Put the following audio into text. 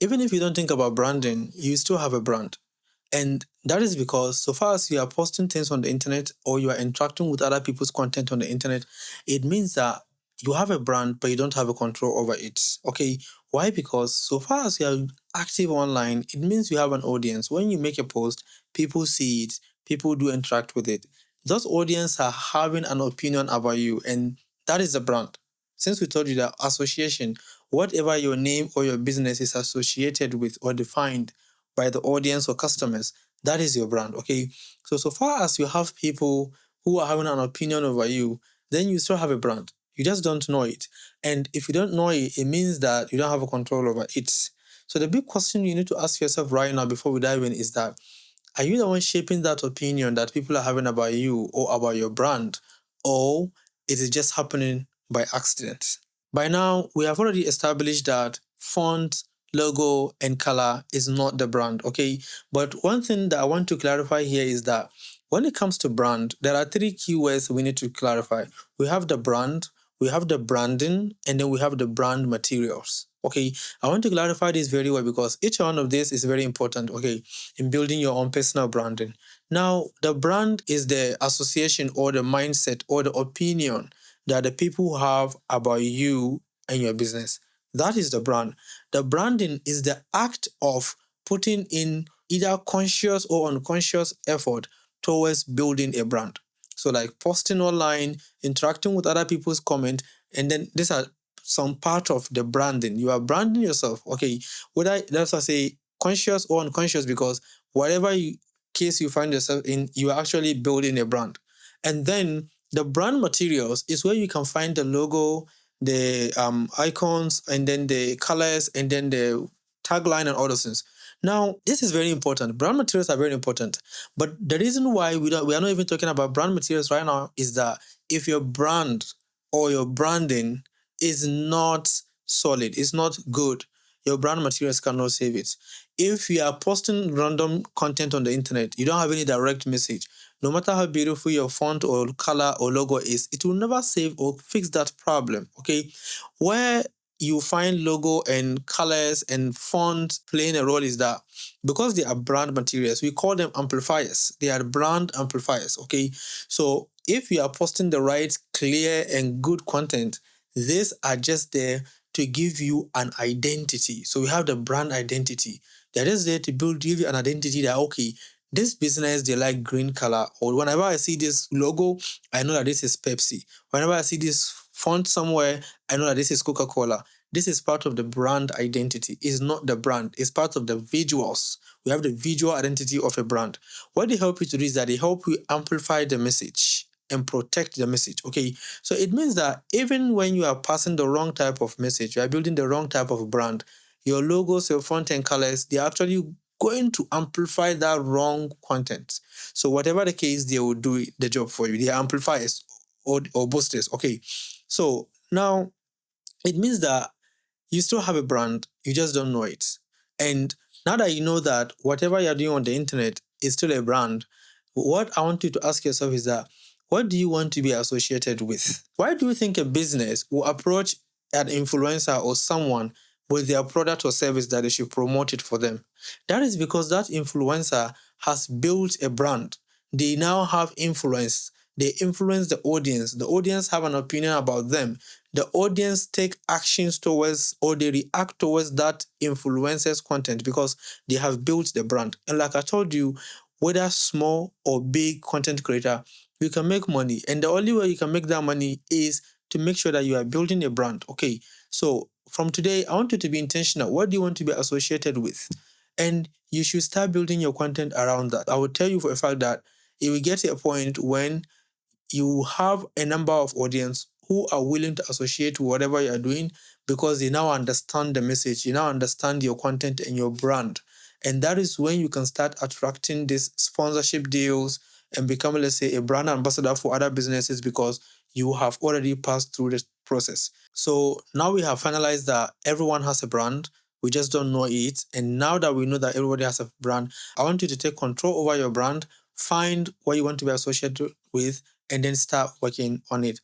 Even if you don't think about branding, you still have a brand. And that is because so far as you are posting things on the internet or you are interacting with other people's content on the internet, it means that you have a brand, but you don't have a control over it. Okay. Why? Because so far as you are active online, it means you have an audience. When you make a post, people see it, people do interact with it. Those audience are having an opinion about you, and that is the brand. Since we told you that association, whatever your name or your business is associated with or defined by the audience or customers, that is your brand. Okay. So far as you have people who are having an opinion over you, then you still have a brand. You just don't know it. And if you don't know it, it means that you don't have a control over it. So the big question you need to ask yourself right now before we dive in is that, are you the one shaping that opinion that people are having about you or about your brand? Or is it just happening by accident? By now, we have already established that font, logo, and color is not the brand, okay? But one thing that I want to clarify here is that when it comes to brand, there are three keywords we need to clarify. We have the brand, we have the branding, and then we have the brand materials. Okay, I want to clarify this very well because each one of these is very important, okay, in building your own personal branding. Now, the brand is the association or the mindset or the opinion that the people have about you and your business. That is the brand. The branding is the act of putting in either conscious or unconscious effort towards building a brand. So, like posting online, interacting with other people's comment, and then these are some part of the branding. You are branding yourself. Okay, whether that's I say conscious or unconscious, because whatever case you find yourself in, you are actually building a brand. And then the brand materials is where you can find the logo, the icons, and then the colors, and then the tagline and all those things. Now, this is very important. Brand materials are very important. But the reason why we are not even talking about brand materials right now is that if your brand or your branding is not solid, it's not good, your brand materials cannot save it. If you are posting random content on the internet, you don't have any direct message, no matter how beautiful your font or color or logo is, it will never save or fix that problem. Okay. Where you find logo and colors and font playing a role is that because they are brand materials, we call them amplifiers. They are brand amplifiers. Okay. So if you are posting the right, clear, and good content, these are just there to give you an identity. So we have the brand identity that is there to give you an identity that, okay, this business, they like green color, or whenever I see this logo, I know that this is Pepsi. Whenever I see this font somewhere, I know that this is Coca-Cola. This is part of the brand identity. It's not the brand. It's part of the visuals. We have the visual identity of a brand. What they help you to do is that they help you amplify the message and protect the message. Okay, so it means that even when you are passing the wrong type of message, you are building the wrong type of brand, your logos, your font and colors, they're actually going to amplify that wrong content. So whatever the case, they will do the job for you. They are amplifiers or boosters. Okay, so now it means that you still have a brand, you just don't know it. And now that you know that whatever you're doing on the internet is still a brand, what I want you to ask yourself is that, what do you want to be associated with? Why do you think a business will approach an influencer or someone with their product or service that they should promote it for them? That is because that influencer has built a brand. They now have influence. They influence the audience. The audience have an opinion about them. The audience take actions towards or they react towards that influencer's content because they have built the brand. And like I told you, whether small or big content creator, you can make money. And the only way you can make that money is to make sure that you are building a brand. Okay. So from today, I want you to be intentional. What do you want to be associated with? And you should start building your content around that. I will tell you for a fact that it will get to a point when you have a number of audience who are willing to associate with whatever you are doing because they now understand the message, you now understand your content and your brand. And that is when you can start attracting these sponsorship deals and become, let's say, a brand ambassador for other businesses because you have already passed through this process. So now we have finalized that everyone has a brand. We just don't know it. And now that we know that everybody has a brand, I want you to take control over your brand, find what you want to be associated with, and then start working on it.